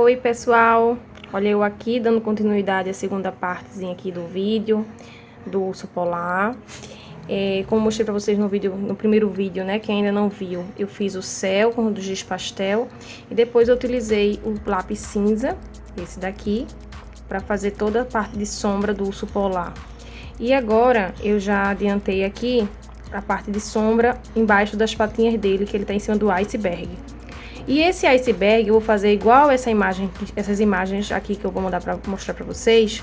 Oi pessoal, olha eu aqui dando continuidade à segunda partezinha aqui do vídeo do urso polar. Como mostrei pra vocês no primeiro vídeo, né, quem ainda não viu, eu fiz o céu com o do giz pastel e depois eu utilizei o lápis cinza, esse daqui, para fazer toda a parte de sombra do urso polar. E agora eu já adiantei aqui a parte de sombra embaixo das patinhas dele, que ele tá em cima do iceberg. E esse iceberg eu vou fazer igual essas imagens aqui que eu vou mostrar pra vocês.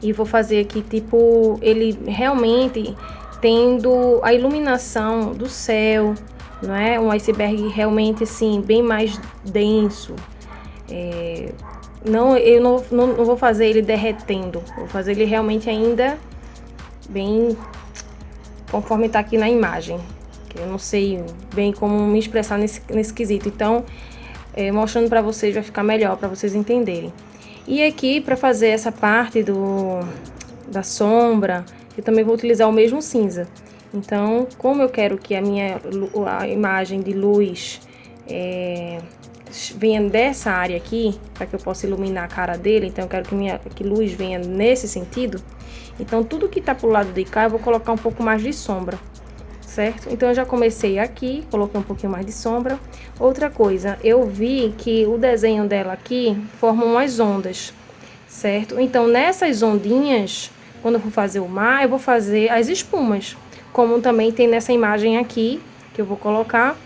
E vou fazer aqui tipo ele realmente tendo a iluminação do céu, não é? Um iceberg realmente assim bem mais denso. Eu não vou fazer ele derretendo, vou fazer ele realmente ainda bem conforme tá aqui na imagem. Eu não sei bem como me expressar nesse quesito, então mostrando pra vocês vai ficar melhor para vocês entenderem. E aqui para fazer essa parte da sombra, eu também vou utilizar o mesmo cinza. Então, como eu quero que a imagem de luz venha dessa área aqui, para que eu possa iluminar a cara dele, então eu quero que luz venha nesse sentido. Então tudo que tá pro lado de cá eu vou colocar um pouco mais de sombra. Certo? Então eu já comecei aqui, coloquei um pouquinho mais de sombra. Outra coisa, eu vi que o desenho dela aqui forma umas ondas, certo? Então nessas ondinhas, quando eu for fazer o mar, eu vou fazer as espumas, como também tem nessa imagem aqui, que eu vou colocar,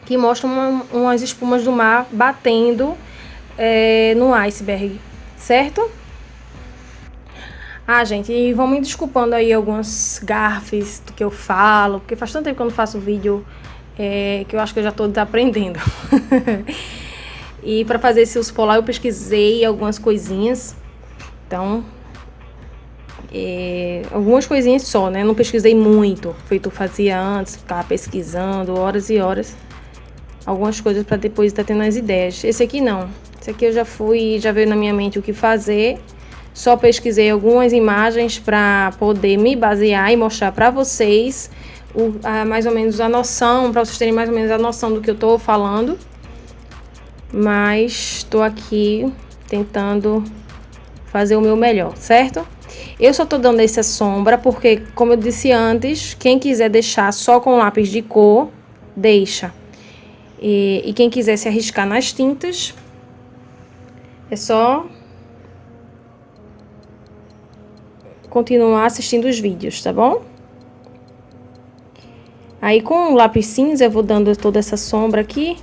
que mostra umas espumas do mar batendo no iceberg, certo? Ah, gente, e vão me desculpando aí algumas gafes do que eu falo, porque faz tanto tempo que eu não faço vídeo que eu acho que eu já tô desaprendendo. E para fazer esse urso polar eu pesquisei algumas coisinhas, então, algumas coisinhas só, né? Não pesquisei muito, feito eu fazia antes, ficava pesquisando horas e horas, algumas coisas para depois estar tendo as ideias. Esse aqui não, esse aqui eu já veio na minha mente o que fazer. Só pesquisei algumas imagens para poder me basear e mostrar para vocês mais ou menos a noção, para vocês terem mais ou menos a noção do que eu tô falando. Mas estou aqui tentando fazer o meu melhor, certo? Eu só tô dando essa sombra porque, como eu disse antes, quem quiser deixar só com lápis de cor, deixa. E quem quiser se arriscar nas tintas, é só continuar assistindo os vídeos, tá bom? Aí com o lápis cinza eu vou dando toda essa sombra aqui,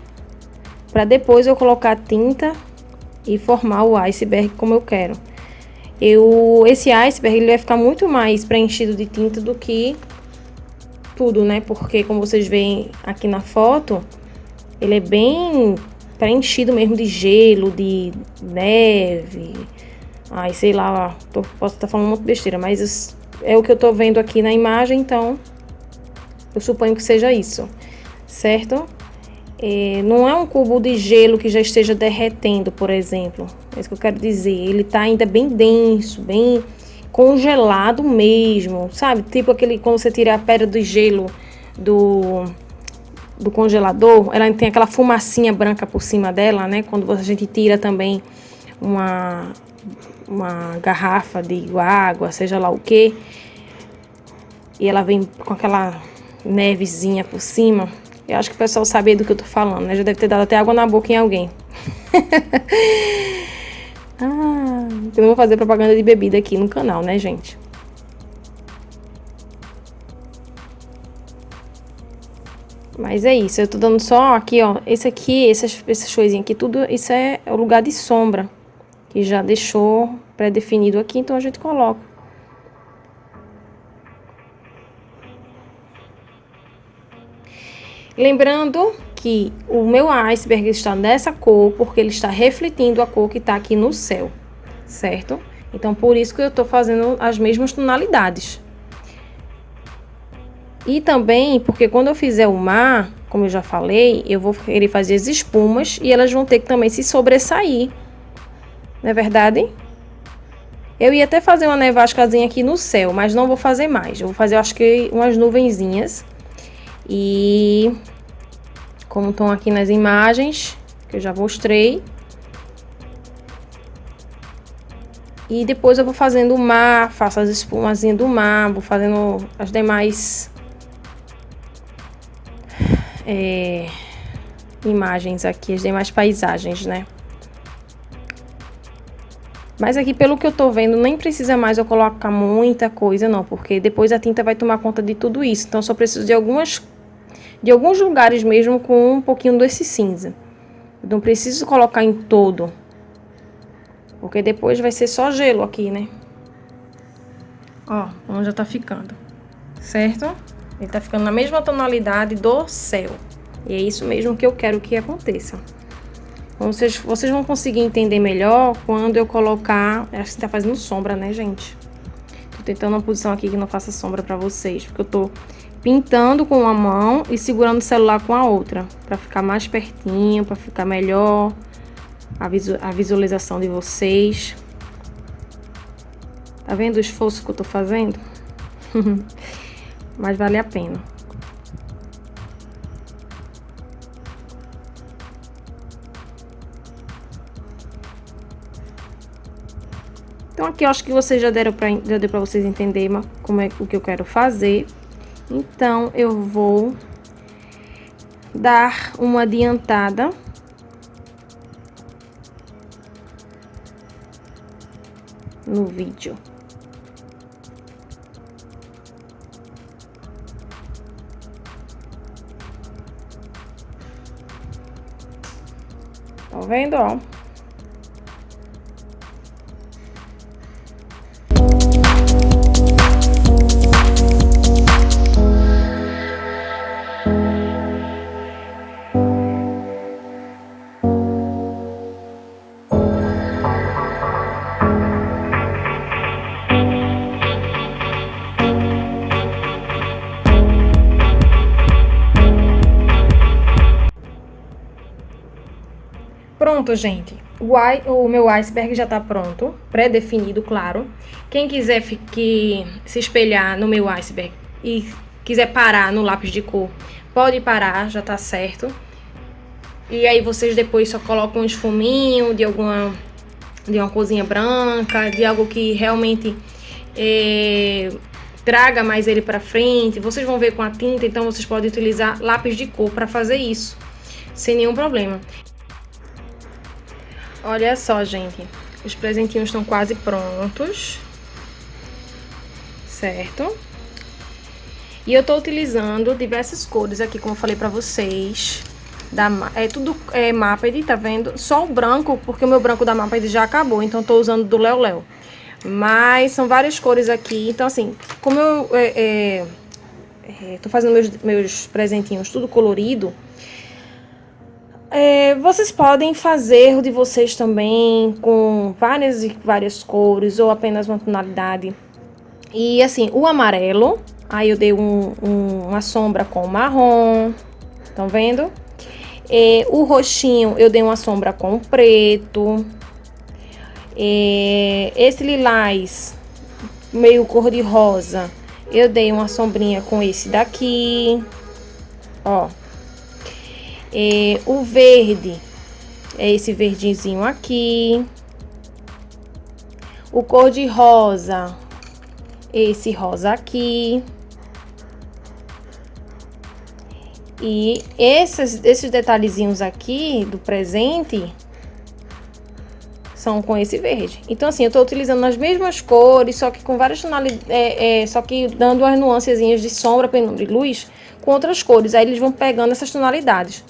para depois eu colocar a tinta e formar o iceberg como eu quero. Esse iceberg ele vai ficar muito mais preenchido de tinta do que tudo, né? Porque como vocês veem aqui na foto, ele é bem preenchido mesmo de gelo, de neve. Ai, sei lá, posso estar falando muito besteira, mas é o que eu tô vendo aqui na imagem, então eu suponho que seja isso, certo? Não é um cubo de gelo que já esteja derretendo, por exemplo, é isso que eu quero dizer. Ele tá ainda bem denso, bem congelado mesmo, sabe? Tipo quando você tira a pedra do gelo do congelador, ela tem aquela fumacinha branca por cima dela, né? Quando a gente tira também uma garrafa de água, seja lá o que, e ela vem com aquela nevezinha por cima. Eu acho que o pessoal sabe do que eu tô falando, né? Já deve ter dado até água na boca em alguém. Eu não vou fazer propaganda de bebida aqui no canal, né, gente? Mas é isso, eu tô dando só aqui, ó. Esse aqui, essas coisinhas aqui, tudo isso é o lugar de sombra, que já deixou pré-definido aqui, então a gente coloca. Lembrando que o meu iceberg está nessa cor, porque ele está refletindo a cor que está aqui no céu, certo? Então, por isso que eu tô fazendo as mesmas tonalidades. E também, porque quando eu fizer o mar, como eu já falei, eu vou querer fazer as espumas e elas vão ter que também se sobressair. Não é verdade? Eu ia até fazer uma nevascazinha aqui no céu, mas não vou fazer mais. Eu vou fazer, eu acho que umas nuvenzinhas. E como estão aqui nas imagens, que eu já mostrei, E depois eu vou fazendo o mar, faço as espumazinhas do mar, vou fazendo as demais imagens aqui, as demais paisagens, né? Mas aqui, pelo que eu tô vendo, nem precisa mais eu colocar muita coisa, não. Porque depois a tinta vai tomar conta de tudo isso. Então, só preciso de alguns lugares mesmo com um pouquinho desse cinza. Eu não preciso colocar em todo. Porque depois vai ser só gelo aqui, né? Ó, como já tá ficando. Certo? Ele tá ficando na mesma tonalidade do céu. E é isso mesmo que eu quero que aconteça. Vocês vão conseguir entender melhor quando eu colocar... Acho que tá fazendo sombra, né, gente? Tô tentando uma posição aqui que não faça sombra pra vocês. Porque eu tô pintando com uma mão e segurando o celular com a outra. Pra ficar mais pertinho, pra ficar melhor a visualização de vocês. Tá vendo o esforço que eu tô fazendo? Mas vale a pena. Então aqui eu acho que vocês já deu pra vocês entenderem como é o que eu quero fazer. Então eu vou dar uma adiantada no vídeo. Tá vendo, ó? Pronto, gente. O meu iceberg já tá pronto, pré-definido, claro. Quem quiser se espelhar no meu iceberg e quiser parar no lápis de cor, pode parar, já tá certo. E aí vocês depois só colocam um esfuminho de uma corzinha branca, de algo que realmente traga mais ele pra frente. Vocês vão ver com a tinta, então vocês podem utilizar lápis de cor pra fazer isso, sem nenhum problema. Olha só, gente, os presentinhos estão quase prontos, certo? E eu tô utilizando diversas cores aqui, como eu falei pra vocês. Tudo Maped, tá vendo? Só o branco, porque o meu branco da Maped já acabou, então tô usando do Léo Léo. Mas são várias cores aqui, então assim, como eu tô fazendo meus presentinhos tudo colorido, vocês podem fazer o de vocês também com várias cores ou apenas uma tonalidade. E assim, o amarelo, aí eu dei uma sombra com marrom, estão vendo? O roxinho eu dei uma sombra com preto. Esse lilás, meio cor de rosa, eu dei uma sombrinha com esse daqui, ó. O verde é esse verdinho aqui. O cor de rosa, esse rosa aqui. E esses detalhezinhos aqui do presente são com esse verde. Então assim, eu tô utilizando as mesmas cores, só que com várias tonalidades, só que dando umas nuancezinhas de sombra, penumbra e luz com outras cores. Aí eles vão pegando essas tonalidades.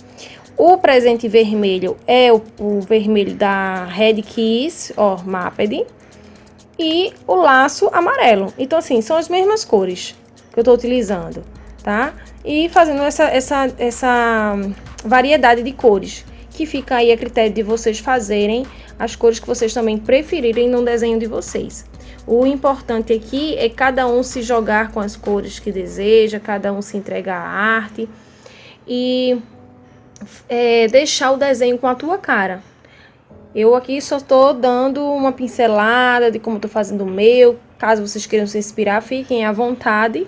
O presente vermelho é o vermelho da Red Kiss, ó, Maped. E o laço amarelo. Então, assim, são as mesmas cores que eu tô utilizando, tá? E fazendo essa variedade de cores, que fica aí a critério de vocês fazerem as cores que vocês também preferirem no desenho de vocês. O importante aqui é cada um se jogar com as cores que deseja, cada um se entregar à arte e deixar o desenho com a tua cara. Eu aqui só tô dando uma pincelada de como eu tô fazendo o meu. Caso vocês queiram se inspirar, fiquem à vontade,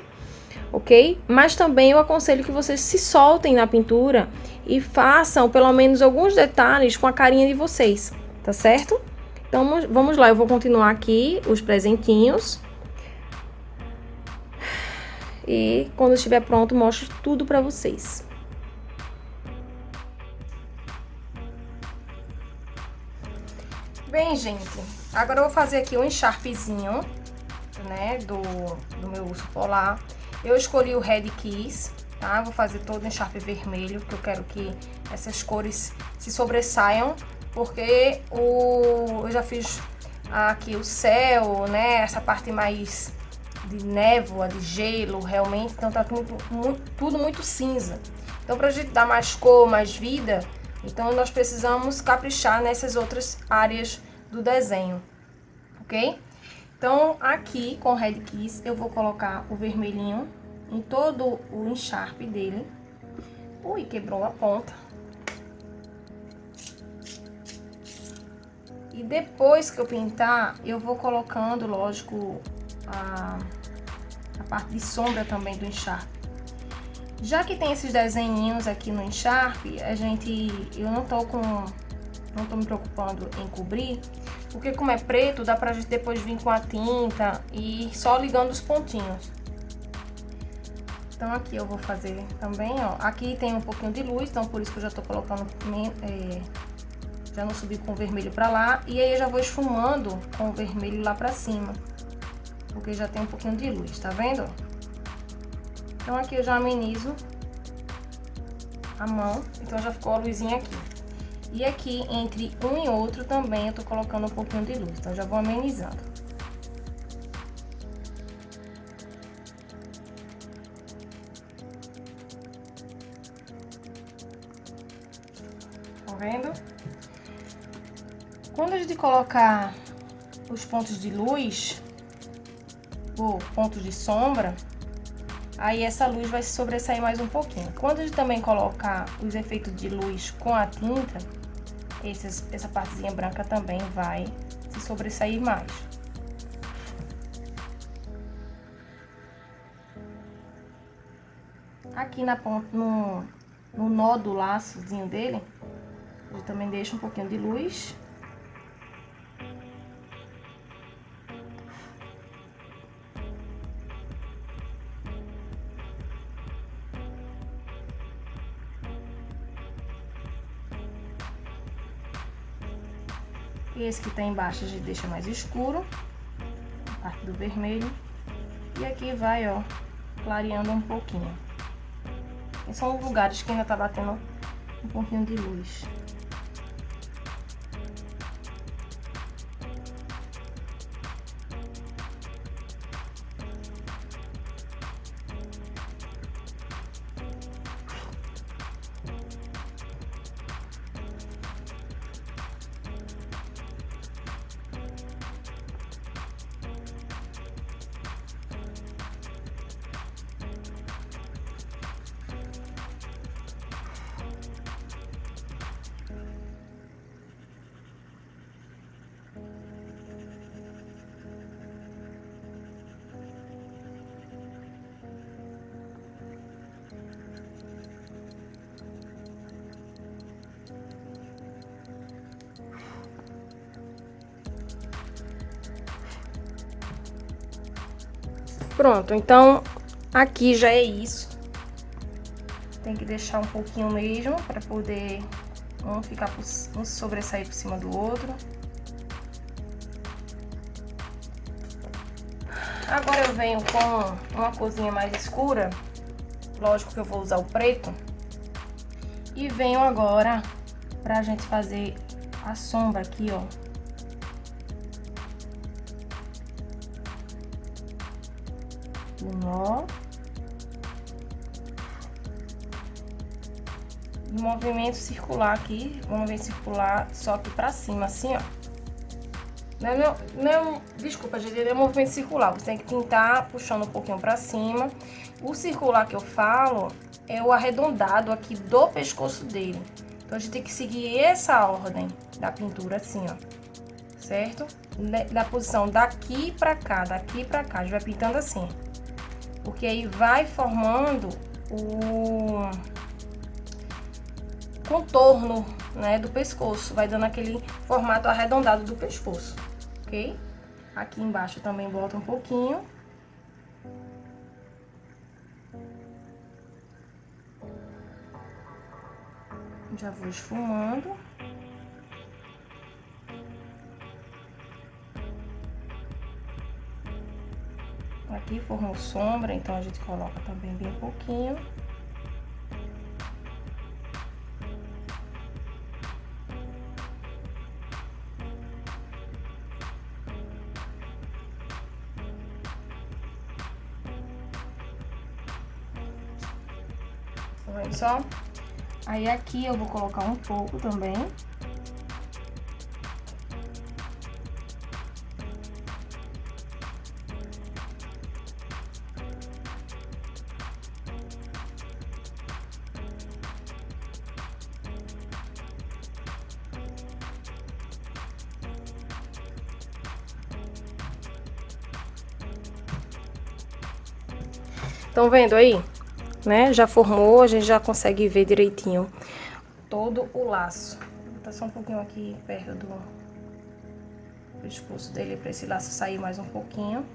ok? Mas também eu aconselho que vocês se soltem na pintura e façam pelo menos alguns detalhes com a carinha de vocês, tá certo? Então, vamos lá, eu vou continuar aqui os presentinhos. E quando estiver pronto, mostro tudo pra vocês. Bem, gente, agora eu vou fazer aqui um encharpezinho, né, do meu urso polar. Eu escolhi o Red Kiss, tá? Vou fazer todo o encharpe vermelho, porque eu quero que essas cores se sobressaiam, porque eu já fiz aqui o céu, né, essa parte mais de névoa, de gelo, realmente, então tá tudo muito cinza. Então, pra gente dar mais cor, mais vida, então nós precisamos caprichar nessas outras áreas do desenho, ok? Então, aqui com o Red Kiss, eu vou colocar o vermelhinho em todo o encharpe dele. Ui, quebrou a ponta. E depois que eu pintar, eu vou colocando, lógico, a parte de sombra também do encharpe. Já que tem esses desenhinhos aqui no encharpe, eu não tô me preocupando em cobrir, porque como é preto, dá pra gente depois vir com a tinta e só ligando os pontinhos. Então aqui eu vou fazer também, ó. Aqui tem um pouquinho de luz, então por isso que eu já tô colocando, já não subi com o vermelho pra lá. E aí eu já vou esfumando com o vermelho lá pra cima, porque já tem um pouquinho de luz, tá vendo? Então aqui eu já amenizo a mão, então já ficou a luzinha aqui. E aqui entre um e outro também eu tô colocando um pouquinho de luz, então já vou amenizando. Tá vendo? Quando a gente colocar os pontos de luz, ou pontos de sombra, aí essa luz vai se sobressair mais um pouquinho. Quando a gente também colocar os efeitos de luz com a tinta, essa partezinha branca também vai se sobressair mais. Aqui na ponta, no nó do laçozinho dele, eu também deixo um pouquinho de luz. E esse que tá embaixo a gente deixa mais escuro, a parte do vermelho. E aqui vai, ó, clareando um pouquinho. E são os lugares que ainda tá batendo um pouquinho de luz. Pronto, então aqui já é isso. Tem que deixar um pouquinho mesmo para poder um sobressair por cima do outro. Agora eu venho com uma corzinha mais escura, lógico que eu vou usar o preto. E venho agora pra gente fazer a sombra aqui, ó. O nó. E movimento circular aqui, movimento circular só aqui pra cima, assim, ó. Desculpa, gente, é um movimento circular, você tem que pintar puxando um pouquinho pra cima. O circular que eu falo é o arredondado aqui do pescoço dele. Então, a gente tem que seguir essa ordem da pintura, assim, ó. Certo? Da posição daqui pra cá, daqui pra cá. A gente vai pintando assim. Porque aí vai formando o... contorno, né, do pescoço. Vai dando aquele formato arredondado do pescoço, ok? Aqui embaixo também bota um pouquinho. Já vou esfumando. Aqui formou sombra, então a gente coloca também bem pouquinho. Tá vendo só? Aí aqui eu vou colocar um pouco também. Estão vendo aí, né? Já formou, a gente já consegue ver direitinho todo o laço. Vou botar só um pouquinho aqui perto do pescoço dele para esse laço sair mais um pouquinho.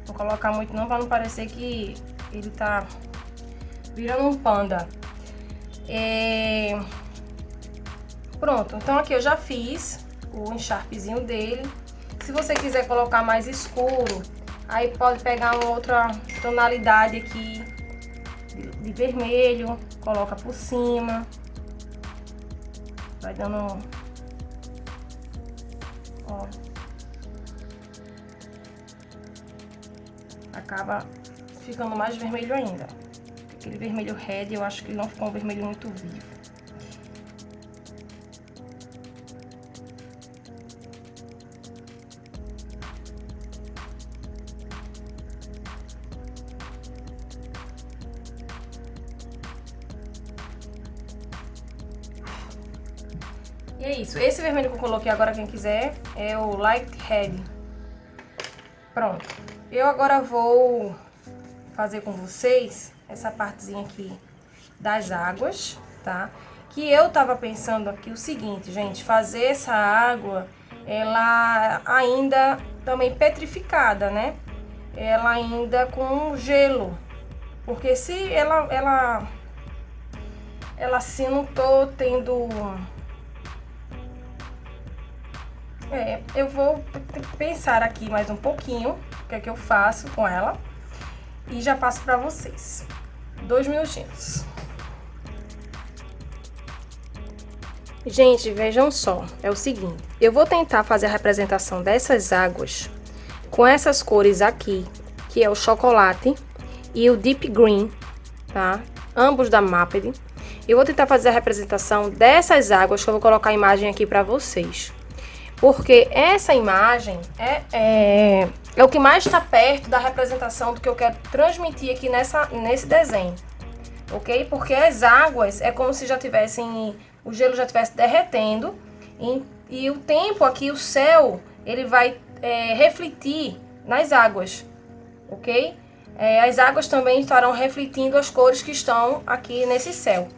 Não vou colocar muito não, para não parecer que ele tá virando um panda. Pronto, então aqui eu já fiz o encharpezinho dele. Se você quiser colocar mais escuro, aí pode pegar uma outra tonalidade aqui de vermelho, coloca por cima. Vai dando, ó, acaba ficando mais vermelho ainda. Aquele vermelho red, eu acho que não ficou um vermelho muito vivo. E é isso. Esse vermelho que eu coloquei agora, quem quiser, é o Light Red. Pronto. Eu agora vou fazer com vocês essa partezinha aqui das águas, tá? Que eu tava pensando aqui o seguinte, gente, fazer essa água, ela ainda também petrificada, né? Ela ainda com gelo. Porque se ela assim, não tô tendo... eu vou pensar aqui mais um pouquinho o que é que eu faço com ela e já passo pra vocês. 2 minutinhos. Gente, vejam só, é o seguinte, eu vou tentar fazer a representação dessas águas com essas cores aqui, que é o chocolate e o deep green, tá? Ambos da Maped. Eu vou tentar fazer a representação dessas águas, que eu vou colocar a imagem aqui pra vocês. Porque essa imagem é o que mais está perto da representação do que eu quero transmitir aqui nesse desenho, ok? Porque as águas é como se já tivessem, o gelo já estivesse derretendo e o tempo aqui, o céu, ele vai refletir nas águas, ok? As águas também estarão refletindo as cores que estão aqui nesse céu.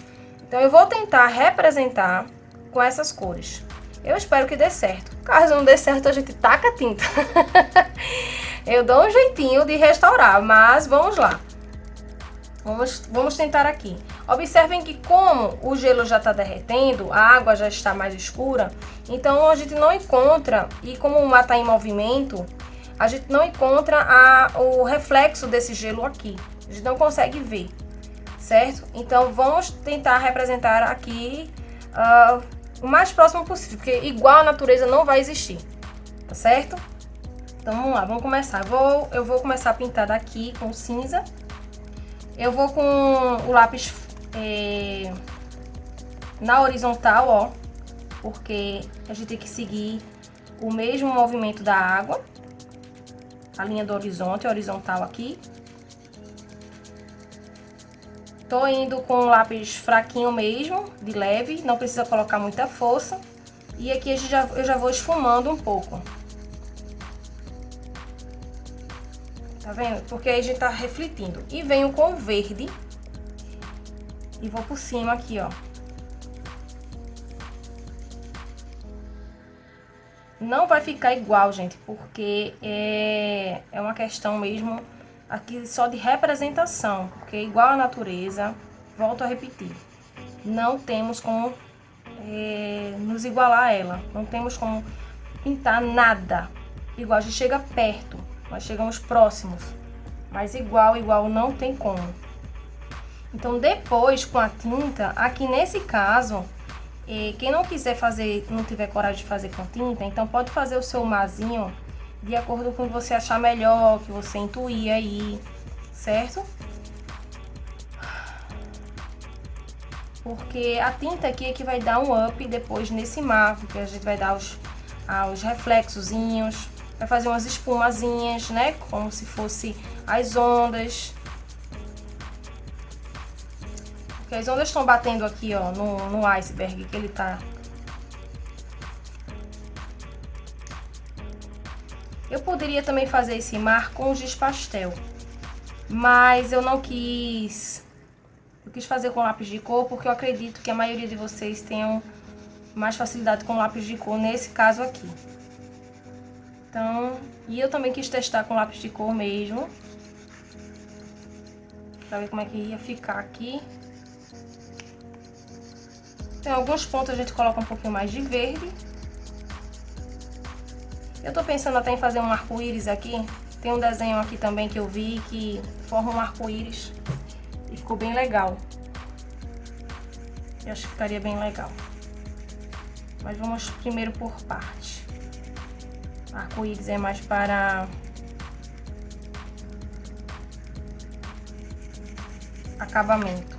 Então eu vou tentar representar com essas cores. Eu espero que dê certo. Caso não dê certo, a gente taca a tinta. Eu dou um jeitinho de restaurar, mas vamos lá. Vamos tentar aqui. Observem que como o gelo já está derretendo, a água já está mais escura, então a gente não encontra, e como o mar está em movimento, a gente não encontra o reflexo desse gelo aqui. A gente não consegue ver, certo? Então vamos tentar representar aqui... o mais próximo possível, porque igual a natureza não vai existir, tá certo? Então vamos lá, vamos começar. Eu vou começar a pintar daqui com cinza. Eu vou com o lápis na horizontal, ó, porque a gente tem que seguir o mesmo movimento da água, a linha do horizonte, horizontal aqui. Tô indo com um lápis fraquinho mesmo, de leve, não precisa colocar muita força. E aqui eu já vou esfumando um pouco. Tá vendo? Porque aí a gente tá refletindo. E venho com o verde e vou por cima aqui, ó. Não vai ficar igual, gente, porque é uma questão mesmo aqui só de representação, porque igual à natureza, volto a repetir, não temos como nos igualar a ela, não temos como pintar nada igual. A gente chega perto, nós chegamos próximos, mas igual não tem como. Então depois com a tinta, aqui nesse caso, quem não quiser fazer, não tiver coragem de fazer com tinta, então pode fazer o seu marzinho de acordo com o que você achar melhor, que você intuir aí, certo? Porque a tinta aqui é que vai dar um up depois nesse mar, porque a gente vai dar os reflexozinhos, vai fazer umas espumazinhas, né? Como se fosse as ondas. Porque as ondas estão batendo aqui, ó, no iceberg que ele tá. Eu poderia também fazer esse mar com giz pastel, mas eu não quis. Eu quis fazer com lápis de cor porque eu acredito que a maioria de vocês tenham mais facilidade com lápis de cor nesse caso aqui. Então, e eu também quis testar com lápis de cor mesmo, pra ver como é que ia ficar aqui. Tem alguns pontos a gente coloca um pouquinho mais de verde. Eu tô pensando até em fazer um arco-íris aqui. Tem um desenho aqui também que eu vi que forma um arco-íris e ficou bem legal. Eu acho que ficaria bem legal. Mas vamos primeiro por parte. Arco-íris é mais para acabamento.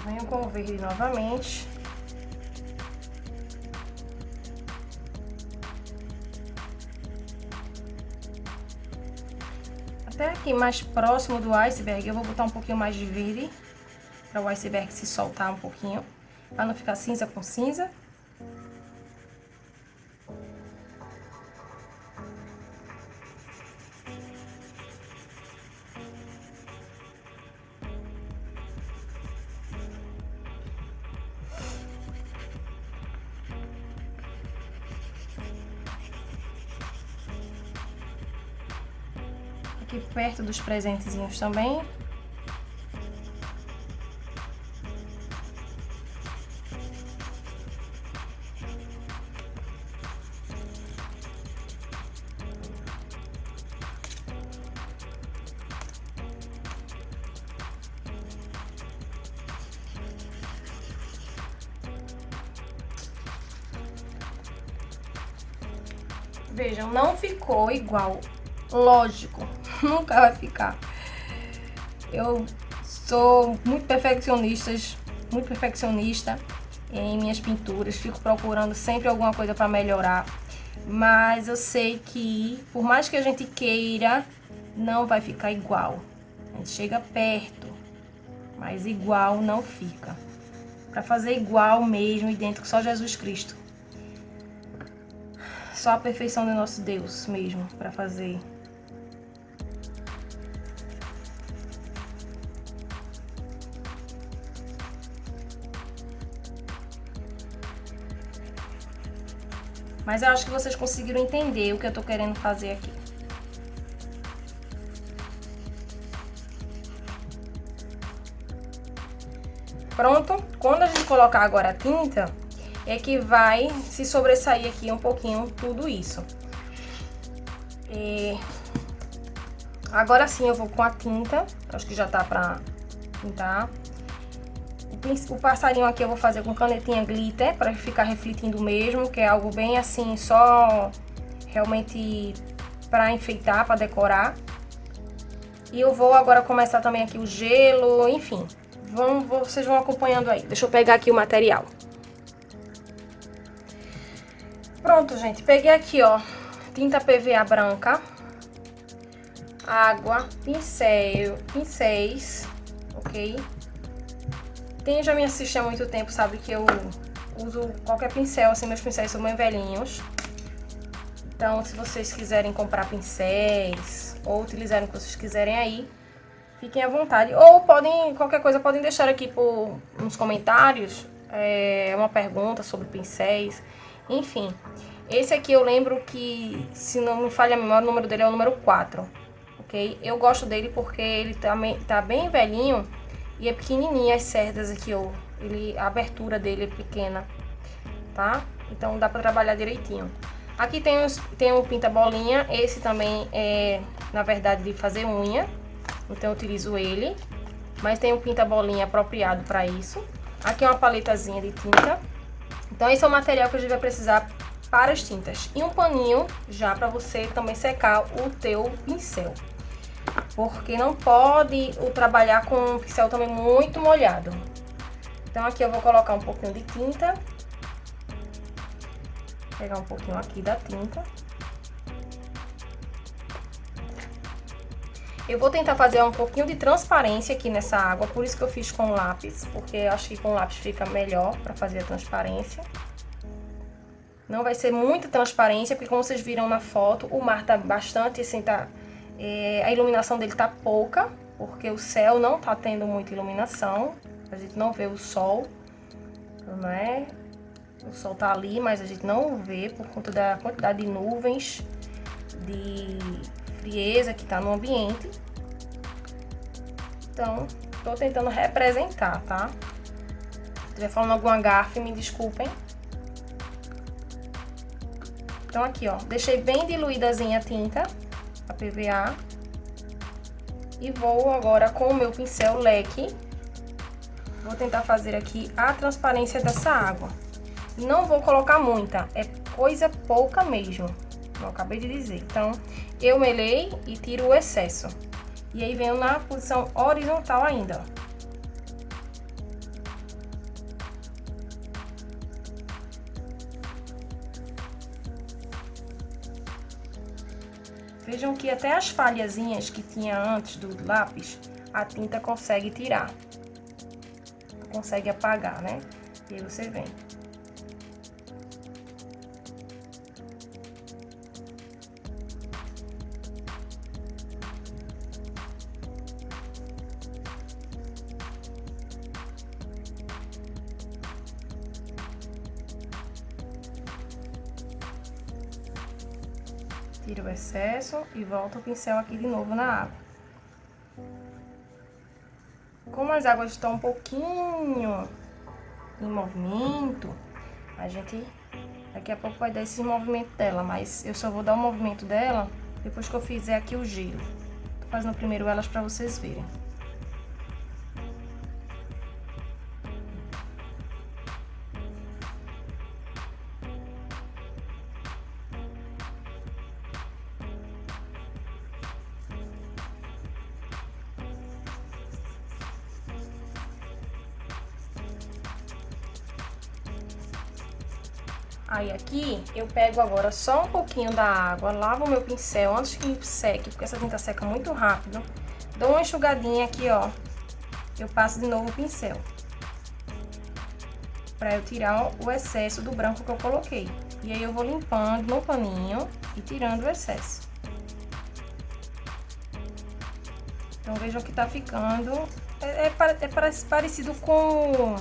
Venho com o verde novamente. Até aqui mais próximo do iceberg eu vou botar um pouquinho mais de verde, para o iceberg se soltar um pouquinho, para não ficar cinza com cinza. Aqui perto dos presentezinhos também. Vejam, não ficou igual. Lógico, nunca vai ficar. Eu sou muito perfeccionista em minhas pinturas. Fico procurando sempre alguma coisa para melhorar. Mas eu sei que, por mais que a gente queira, não vai ficar igual. A gente chega perto, mas igual não fica. Para fazer igual mesmo, idêntico, só Jesus Cristo. Só a perfeição do nosso Deus mesmo para fazer. Mas eu acho que vocês conseguiram entender o que eu tô querendo fazer aqui. Pronto. Quando a gente colocar agora a tinta, é que vai se sobressair aqui um pouquinho tudo isso. Agora sim eu vou com a tinta, acho que já tá pra pintar. O passarinho aqui eu vou fazer com canetinha glitter, pra ficar refletindo mesmo, que é algo bem assim, só realmente pra enfeitar, pra decorar. E eu vou agora começar também aqui o gelo, enfim. Vocês vão acompanhando aí. Deixa eu pegar aqui o material. Pronto, gente. Peguei aqui, ó, tinta PVA branca, água, pincéis, ok? Quem já me assiste há muito tempo sabe que eu uso qualquer pincel, assim, meus pincéis são bem velhinhos. Então, se vocês quiserem comprar pincéis ou utilizarem o que vocês quiserem aí, fiquem à vontade. Ou podem, qualquer coisa, podem deixar aqui nos comentários uma pergunta sobre pincéis. Enfim, esse aqui eu lembro que, se não me falha a memória, o número dele é o número 4, ok? Eu gosto dele porque ele tá bem velhinho e é pequenininha as cerdas aqui, ó. A abertura dele é pequena, tá? Então dá pra trabalhar direitinho. Aqui tem o pinta-bolinha, esse também é, na verdade, de fazer unha, então eu utilizo ele. Mas tem um pinta-bolinha apropriado para isso. Aqui é uma paletazinha de tinta. Então esse é o material que a gente vai precisar para as tintas. E um paninho já para você também secar o teu pincel. Porque não pode trabalhar com um pincel também muito molhado. Então aqui eu vou colocar um pouquinho de tinta. Pegar um pouquinho aqui da tinta. Eu vou tentar fazer um pouquinho de transparência aqui nessa água, por isso que eu fiz com lápis, porque eu acho que com lápis fica melhor para fazer a transparência. Não vai ser muita transparência, porque como vocês viram na foto, o mar tá bastante assim, a iluminação dele tá pouca, porque o céu não tá tendo muita iluminação, a gente não vê o sol, não é? O sol tá ali, mas a gente não vê por conta da quantidade de nuvens, de frieza que tá no ambiente. Então, tô tentando representar, tá? Se estiver falando alguma gafe, me desculpem. Então aqui, ó, deixei bem diluídazinha a tinta, a PVA. E vou agora com o meu pincel leque, vou tentar fazer aqui a transparência dessa água. Não vou colocar muita, é coisa pouca mesmo, como eu acabei de dizer. Então, eu melei e tiro o excesso. E aí venho na posição horizontal ainda, ó. Vejam que até as falhazinhas que tinha antes do lápis, a tinta consegue tirar. Consegue apagar, né? E aí você vem. Tira o excesso e volta o pincel aqui de novo na água. Como as águas estão um pouquinho em movimento, a gente daqui a pouco vai dar esse movimento dela, mas eu só vou dar o movimento dela depois que eu fizer aqui o gelo. Tô fazendo primeiro elas pra vocês verem. Aí aqui eu pego agora só um pouquinho da água, lavo o meu pincel antes que seque, porque essa tinta seca muito rápido. Dou uma enxugadinha aqui, ó. Eu passo de novo o pincel, pra eu tirar o excesso do branco que eu coloquei. E aí eu vou limpando no paninho e tirando o excesso. Então vejam que tá ficando... É parecido com...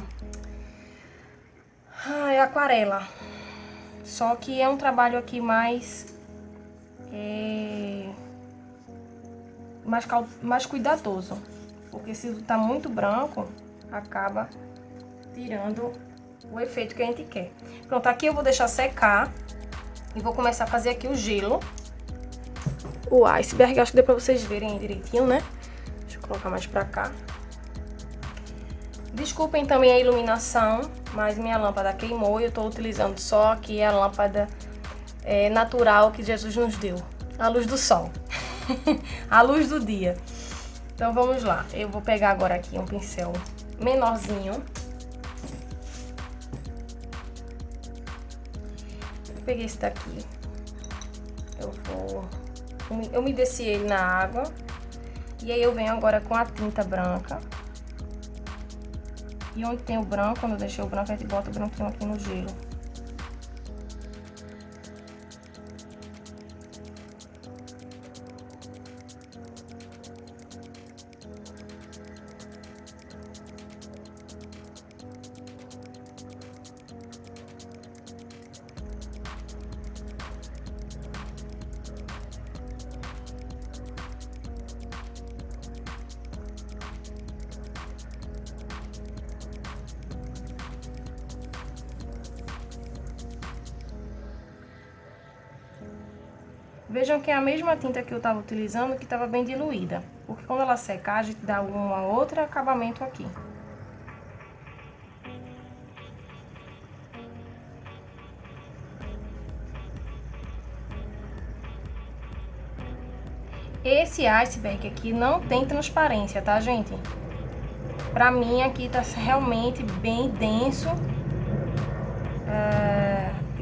aquarela. Só que é um trabalho aqui mais cuidadoso. Porque se tá muito branco, acaba tirando o efeito que a gente quer. Pronto, aqui eu vou deixar secar e vou começar a fazer aqui o gelo. O iceberg, acho que deu pra vocês verem aí direitinho, né? Deixa eu colocar mais pra cá. Desculpem também a iluminação, mas minha lâmpada queimou e eu tô utilizando só aqui a lâmpada natural que Jesus nos deu. A luz do sol. A luz do dia. Então vamos lá. Eu vou pegar agora aqui um pincel menorzinho. Eu peguei esse daqui. Eu umedeci ele na água. E aí eu venho agora com a tinta branca. E onde tem o branco, quando eu deixei o branco, a gente bota o branquinho aqui no gelo. Vejam que é a mesma tinta que eu estava utilizando, que estava bem diluída. Porque quando ela secar, a gente dá um outro acabamento aqui. Esse iceberg aqui não tem transparência, tá, gente? Pra mim aqui tá realmente bem denso.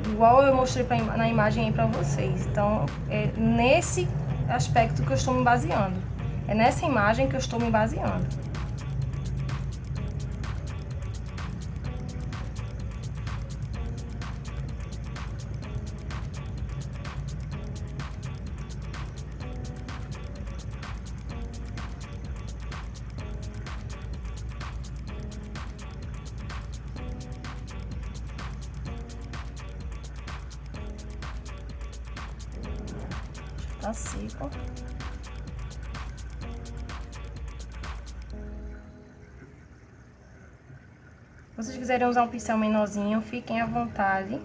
Igual eu mostrei na imagem aí pra vocês. Então, é nesse aspecto que eu estou me baseando. É nessa imagem que eu estou me baseando. Tá seco. Se vocês quiserem usar um pincel menorzinho, fiquem à vontade.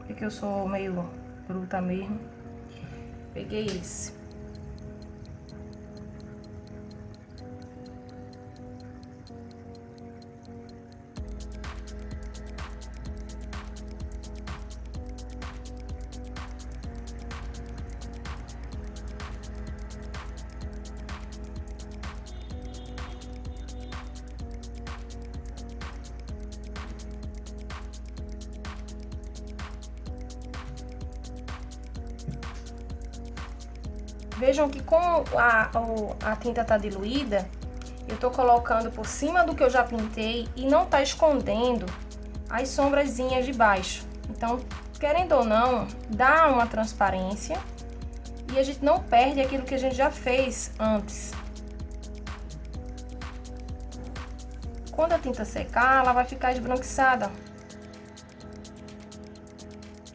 Porque eu sou meio bruta mesmo. Peguei esse. Vejam que como a tinta tá diluída, eu tô colocando por cima do que eu já pintei e não tá escondendo as sombrazinhas de baixo. Então, querendo ou não, dá uma transparência e a gente não perde aquilo que a gente já fez antes. Quando a tinta secar, ela vai ficar esbranquiçada.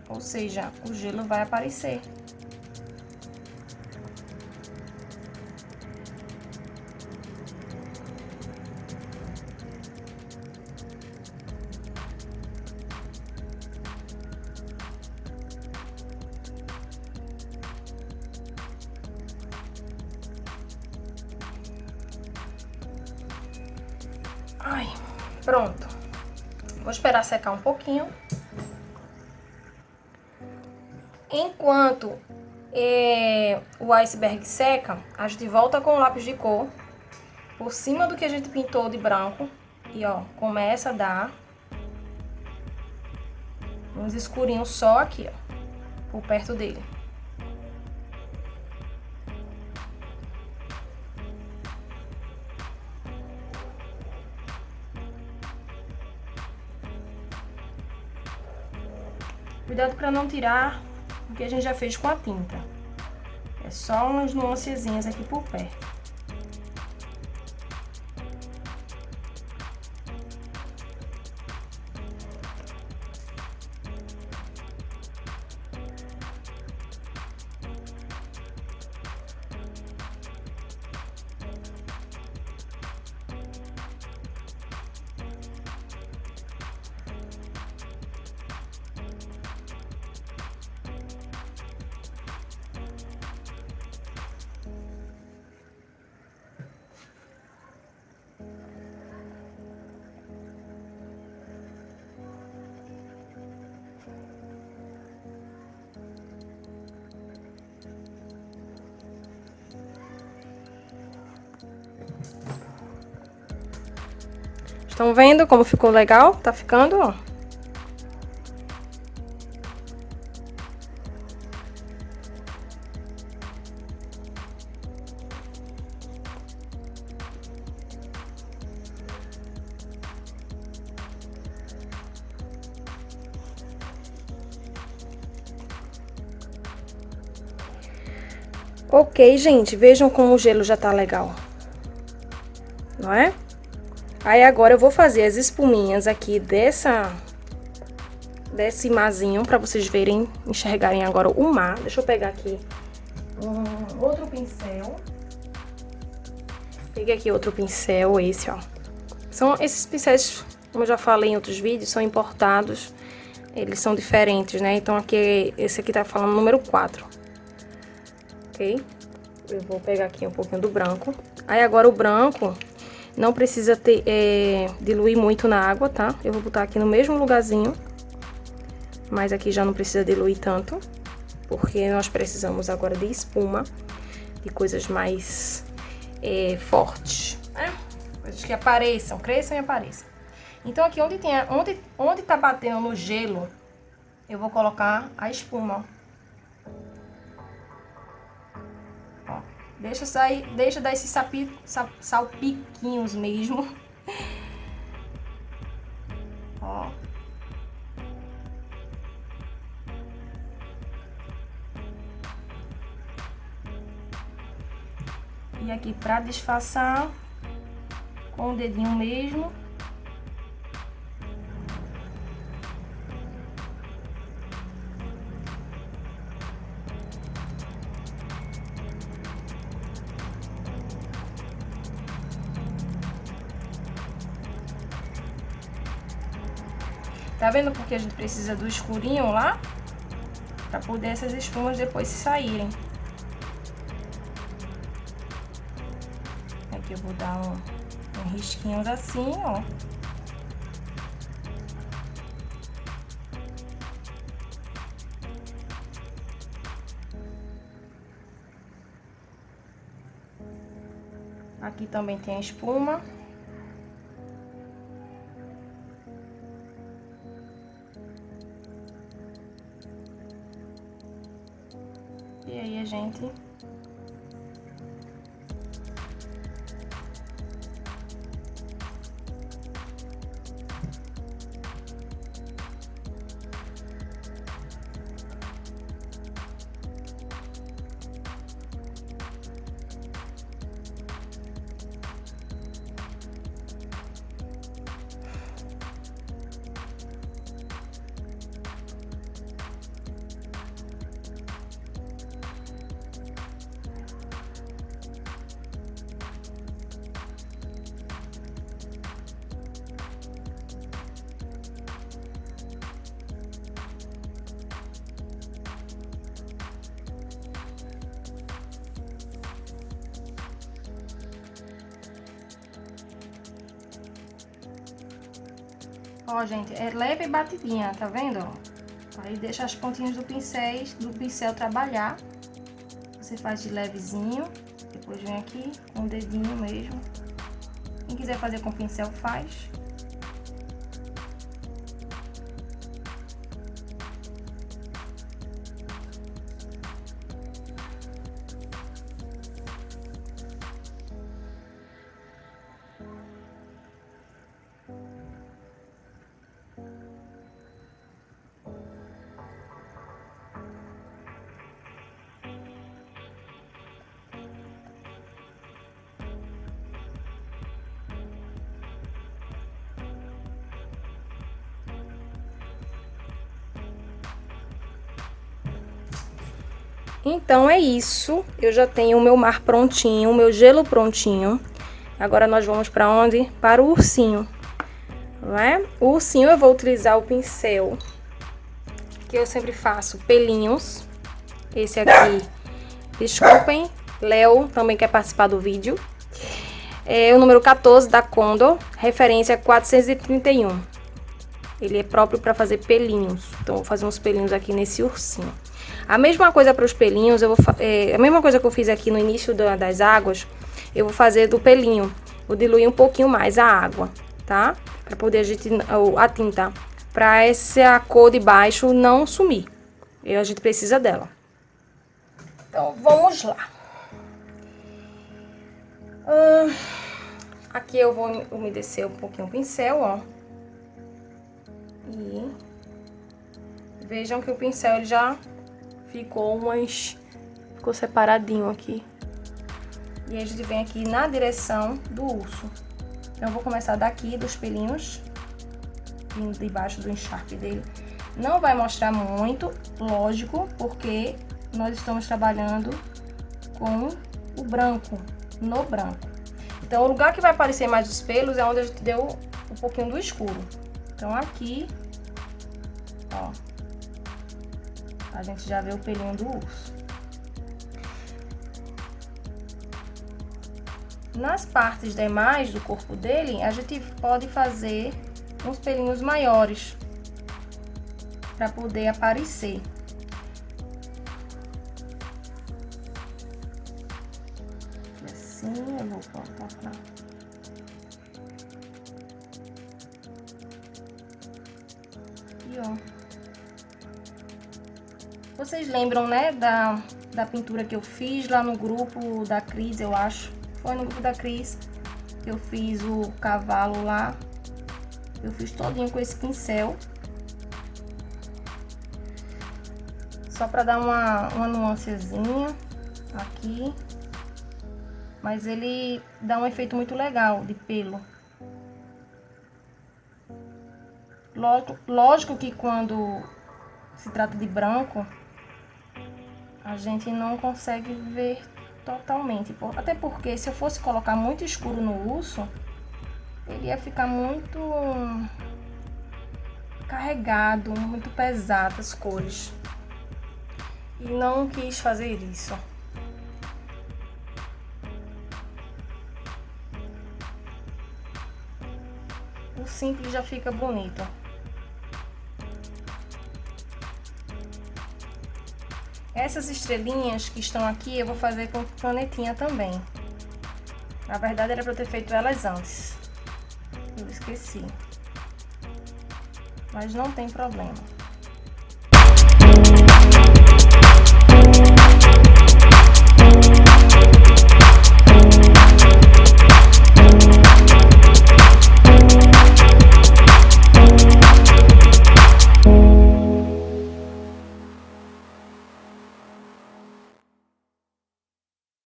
Ou seja, o gelo vai aparecer. Ai, pronto. Vou esperar secar um pouquinho. Enquanto o iceberg seca, a gente volta com o lápis de cor por cima do que a gente pintou de branco. E ó, começa a dar uns escurinhos só aqui, ó, por perto dele. Cuidado para não tirar o que a gente já fez com a tinta. É só umas nuancezinhas aqui por perto. Estão vendo como ficou legal? Tá ficando, ó. Ok, gente, vejam como o gelo já tá legal. Não é? Aí agora eu vou fazer as espuminhas aqui desse marzinho, pra vocês verem, enxergarem agora o mar. Deixa eu pegar aqui outro pincel. Peguei aqui outro pincel, esse, ó. São esses pincéis, como eu já falei em outros vídeos, são importados. Eles são diferentes, né? Então aqui, esse aqui tá falando número 4. Ok? Eu vou pegar aqui um pouquinho do branco. Aí agora o branco não precisa diluir muito na água, tá? Eu vou botar aqui no mesmo lugarzinho. Mas aqui já não precisa diluir tanto. Porque nós precisamos agora de espuma. De coisas mais fortes. Coisas que apareçam, cresçam e apareçam. Então aqui onde tá batendo no gelo, eu vou colocar a espuma, ó. Deixa dar esses salpiquinhos mesmo. Ó. E aqui pra disfarçar, com o dedinho mesmo. Tá vendo porque a gente precisa do escurinho lá? Pra poder essas espumas depois se saírem. Aqui eu vou dar um risquinho assim, ó. Aqui também tem a espuma. E aí a gente ó, gente, é leve e batidinha, tá vendo? Aí deixa as pontinhas do pincel trabalhar. Você faz de levezinho, depois vem aqui com o dedinho mesmo. Quem quiser fazer com pincel, faz. Então é isso, eu já tenho o meu mar prontinho, o meu gelo prontinho. Agora nós vamos para onde? Para o ursinho, não é? O ursinho eu vou utilizar o pincel que eu sempre faço, pelinhos. Esse aqui, desculpem, Léo também quer participar do vídeo. É o número 14 da Condor, referência 431. Ele é próprio para fazer pelinhos, então vou fazer uns pelinhos aqui nesse ursinho. A mesma coisa para os pelinhos, a mesma coisa que eu fiz aqui no início das águas, eu vou fazer do pelinho. Vou diluir um pouquinho mais a água, tá? Pra poder a tinta, pra essa cor de baixo não sumir. E a gente precisa dela. Então, vamos lá. Aqui eu vou umedecer um pouquinho o pincel, ó. E vejam que o pincel ele já ficou separadinho aqui. E a gente vem aqui na direção do urso. Então, eu vou começar daqui, dos pelinhos, vindo debaixo do encharpe dele. Não vai mostrar muito, lógico, porque nós estamos trabalhando com o branco, no branco. Então, o lugar que vai aparecer mais os pelos é onde a gente deu um pouquinho do escuro. Então, aqui, ó, a gente já vê o pelinho do urso. Nas partes demais do corpo dele, a gente pode fazer uns pelinhos maiores para poder aparecer. Assim, eu vou botar pra... Aqui, ó. Vocês lembram, né, da pintura que eu fiz lá no grupo da Cris, eu acho? Foi no grupo da Cris que eu fiz o cavalo lá. Eu fiz todinho com esse pincel. Só pra dar uma nuancezinha aqui. Mas ele dá um efeito muito legal de pelo. Lógico que quando se trata de branco, a gente não consegue ver totalmente. Até porque se eu fosse colocar muito escuro no urso, ele ia ficar muito carregado, muito pesado as cores. E não quis fazer isso. O simples já fica bonito. Essas estrelinhas que estão aqui eu vou fazer com canetinha também. Na verdade era para eu ter feito elas antes. Eu esqueci. Mas não tem problema.